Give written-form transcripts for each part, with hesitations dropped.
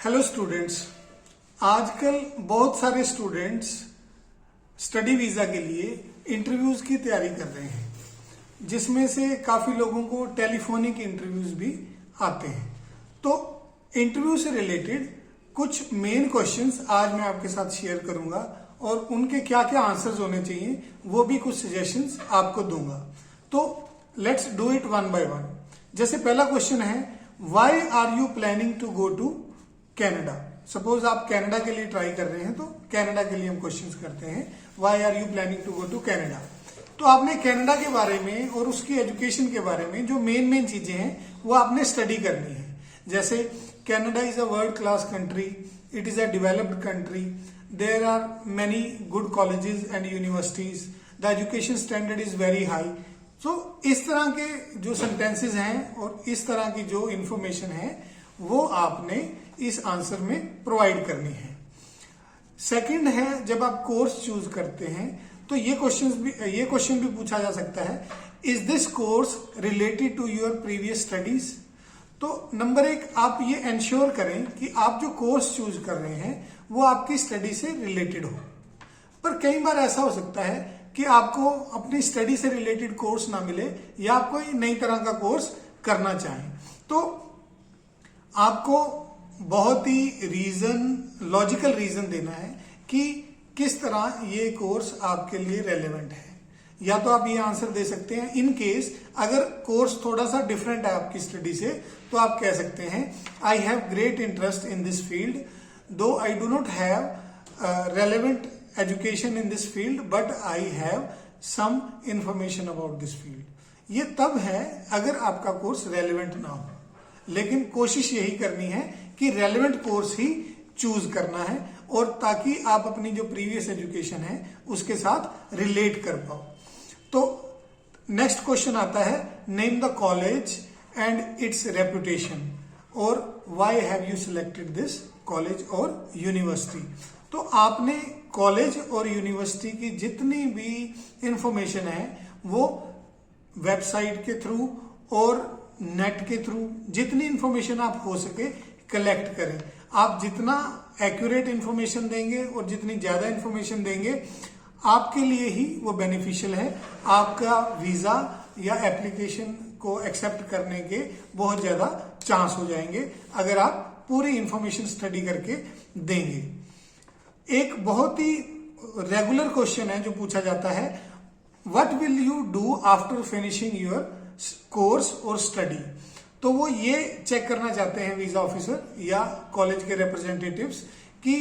Hello students. आजकल बहुत सारे स्टूडेंट्स स्टडी वीजा के लिए इंटरव्यूज की तैयारी कर रहे हैं, जिसमें से काफी लोगों को टेलीफोनिक इंटरव्यूज भी आते हैं। तो इंटरव्यू से रिलेटेड कुछ मेन क्वेश्चंस आज मैं आपके साथ शेयर करूंगा और उनके क्या क्या आंसर्स होने चाहिए वो भी कुछ सजेशंस आपको दूंगा। तो let's do it one by one. जैसे पहला क्वेश्चन है, why are you planning to go to Canada. Suppose आप कनाडा के लिए ट्राई कर रहे हैं, तो कनाडा के लिए हम क्वेश्चंस करते हैं, why are you planning to go to Canada. तो आपने कनाडा के बारे में और उसकी एजुकेशन के बारे में जो मेन चीजें हैं वो आपने स्टडी करनी है। जैसे Canada is a world class country, it is a developed country, there are many good colleges and universities, the education standard is very high. So इस तरह के जो सेंटेंसेस हैं और इस तरह की जो इंफॉर्मेशन है वो आपने इस आंसर में प्रोवाइड करनी है। सेकंड है, जब आप कोर्स चूज करते हैं तो ये क्वेश्चन भी पूछा जा सकता है, is this course related to your previous studies. तो नंबर एक, आप ये एंश्योर करें कि आप जो कोर्स चूज कर रहे हैं वो आपकी स्टडी से रिलेटेड हो। पर कई बार ऐसा हो सकता है कि आपको अपनी स्टडी से रिलेटेड कोर्स ना मिले या आप कोई नई तरह का कोर्स करना चाहें, तो आपको बहुत ही लॉजिकल रीजन देना है कि किस तरह ये कोर्स आपके लिए रेलेवेंट है। या तो आप ये आंसर दे सकते हैं, इन केस अगर कोर्स थोड़ा सा डिफरेंट है आपकी स्टडी से, तो आप कह सकते हैं, I have great interest in this field, though I do not have relevant education in this field, but I have some information about this field. ये तब है अगर आपका कोर्स रेलेवेंट ना हो, लेकिन कोशिश यही करनी है कि रेलेवेंट कोर्स ही चूज करना है, और ताकि आप अपनी जो प्रीवियस एजुकेशन है उसके साथ रिलेट कर पाओ। तो नेक्स्ट क्वेश्चन आता है, name the college and its reputation, और why have you selected this college और यूनिवर्सिटी। तो आपने कॉलेज और यूनिवर्सिटी की जितनी भी इंफॉर्मेशन है वो वेबसाइट के थ्रू और नेट के थ्रू जितनी इंफॉर्मेशन आप हो सके कलेक्ट करें। आप जितना एक्यूरेट इंफॉर्मेशन देंगे और जितनी ज्यादा इंफॉर्मेशन देंगे आपके लिए ही वो बेनिफिशियल है। आपका वीजा या एप्लीकेशन को एक्सेप्ट करने के बहुत ज्यादा चांस हो जाएंगे अगर आप पूरी इंफॉर्मेशन स्टडी करके देंगे। एक बहुत ही रेगुलर क्वेश्चन है जो पूछा जाता है, what will you do after finishing your course और स्टडी। तो वो ये चेक करना चाहते हैं वीजा ऑफिसर या कॉलेज के रिप्रेजेंटेटिव्स कि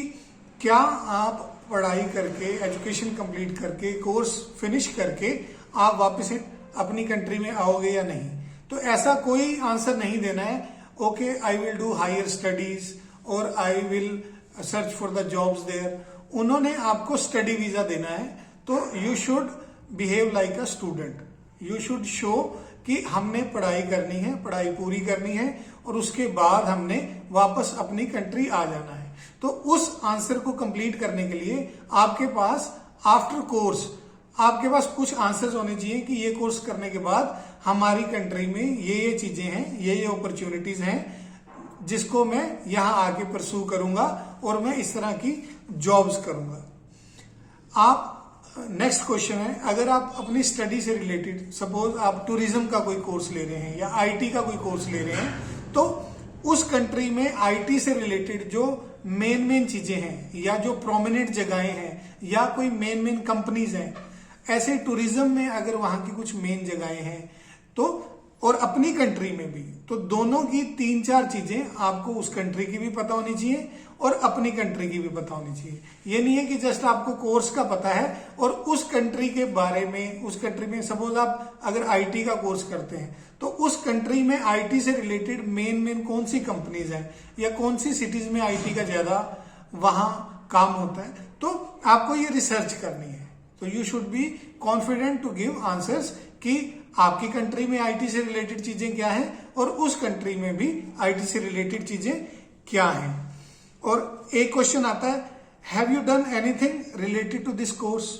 क्या आप पढ़ाई करके, एजुकेशन कंप्लीट करके, कोर्स फिनिश करके आप वापस अपनी कंट्री में आओगे या नहीं। तो ऐसा कोई आंसर नहीं देना है, okay I will do higher studies और I will search for the jobs there. उन्होंने आपको स्टडी वीजा देना है, तो you should behave like a student. You should show कि हमने पढ़ाई करनी है, पढ़ाई पूरी करनी है और उसके बाद हमने वापस अपनी कंट्री आ जाना है। तो उस आंसर को कंप्लीट करने के लिए आपके पास आफ्टर कोर्स आपके पास कुछ आंसर्स होने चाहिए कि ये कोर्स करने के बाद हमारी कंट्री में ये चीजें हैं, ये अपॉर्चुनिटीज हैं जिसको मैं यहां आके परस्यू करूंगा और मैं इस तरह की जॉब्स करूंगा। आप नेक्स्ट क्वेश्चन है, अगर आप अपनी स्टडी से रिलेटेड, सपोज आप टूरिज्म का कोई कोर्स ले रहे हैं या आईटी का कोई कोर्स ले रहे हैं, तो उस कंट्री में आईटी से रिलेटेड जो मेन चीजें हैं या जो प्रोमिनेंट जगहें हैं या कोई मेन कंपनीज हैं, ऐसे टूरिज्म में अगर वहां की कुछ मेन जगहें हैं तो, और अपनी कंट्री में भी, तो दोनों की 3-4 चीजें आपको उस कंट्री की भी पता होनी चाहिए और अपनी कंट्री की भी पता होनी चाहिए। ये नहीं है कि जस्ट आपको कोर्स का पता है और उस कंट्री के बारे में, उस कंट्री में सपोज आप अगर आईटी का कोर्स करते हैं तो उस कंट्री में आईटी से रिलेटेड मेन कौन सी कंपनीज हैं या कौन सी सिटीज में आईटी का ज्यादा वहां काम होता है, तो आपको ये रिसर्च करनी है। तो you should be confident to give answers कि आपकी कंट्री में आईटी से रिलेटेड चीजें क्या हैं और उस कंट्री में भी आईटी से रिलेटेड चीजें क्या हैं। और एक क्वेश्चन आता है, have you done anything related to this course.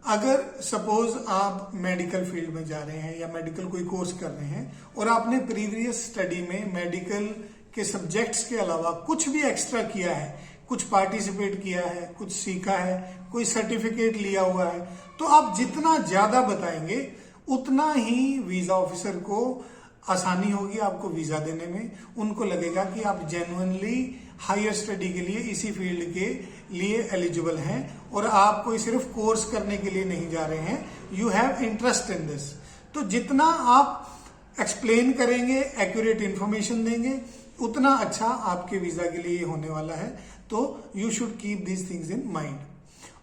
अगर सपोज आप मेडिकल फील्ड में जा रहे हैं या मेडिकल कोई कोर्स कर रहे हैं और आपने प्रीवियस स्टडी में मेडिकल के सब्जेक्ट्स के अलावा कुछ भी एक्स्ट्रा किया है, कुछ पार्टिसिपेट किया है, कुछ सीखा है, कोई सर्टिफिकेट लिया हुआ है, तो आप जितना ज्यादा बताएंगे उतना ही वीजा ऑफिसर को आसानी होगी आपको वीजा देने में। उनको लगेगा कि आप जेन्युइनली हायर स्टडी के लिए इसी फील्ड के लिए एलिजिबल हैं और आप कोई सिर्फ कोर्स करने के लिए नहीं जा रहे हैं, you have interest in this. तो जितना आप एक्सप्लेन करेंगे, एक्यूरेट इंफॉर्मेशन देंगे, उतना अच्छा आपके वीजा के लिए होने वाला है। तो you should keep these things in mind.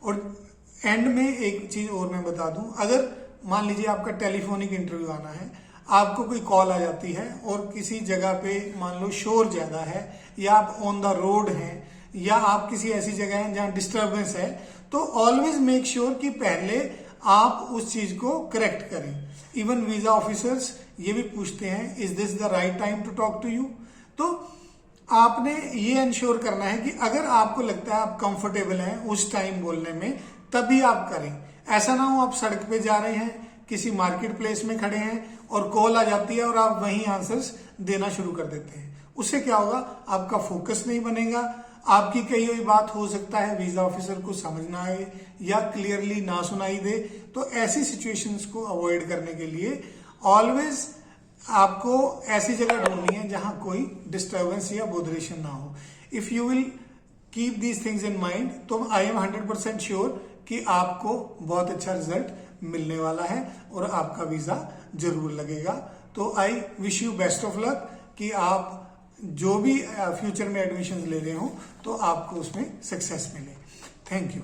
और एंड में एक चीज और मैं बता दूं, अगर मान लीजिए आपका टेलीफोनिक इंटरव्यू आना है, आपको कोई कॉल आ जाती है और किसी जगह पे मान लो शोर ज्यादा है, या आप ऑन द रोड हैं, या आप किसी ऐसी जगह हैं जहां डिस्टर्बेंस है, तो ऑलवेज मेक श्योर कि पहले आप उस चीज को करेक्ट करें। इवन वीजा ऑफिसर्स ये भी पूछते हैं, is this the right time to talk to you? तो आपने ये इंश्योर करना है कि अगर आपको लगता है आप कंफर्टेबल हैं उस टाइम बोलने में, तभी आप करें। ऐसा ना हो आप सड़क पे जा रहे हैं, किसी मार्केट प्लेस में खड़े हैं और कॉल आ जाती है और आप वहीं आंसर्स देना शुरू कर देते हैं। उससे क्या होगा, आपका फोकस नहीं बनेगा, आपकी कही हुई बात हो सकता है वीजा ऑफिसर को समझ ना आए या क्लियरली ना सुनाई दे। तो ऐसी सिचुएशंस को अवॉइड करने के लिए ऑलवेज आपको ऐसी जगह ढूंढनी है जहां कोई डिस्टर्बेंस या बोदरेशन ना हो। If you will keep these things in mind, तो आई एम 100% श्योर कि आपको बहुत अच्छा रिजल्ट मिलने वाला है और आपका वीजा जरूर लगेगा। तो I wish you best of luck कि आप जो भी फ्यूचर में एडमिशन ले रहे हो तो आपको उसमें सक्सेस मिले। Thank you.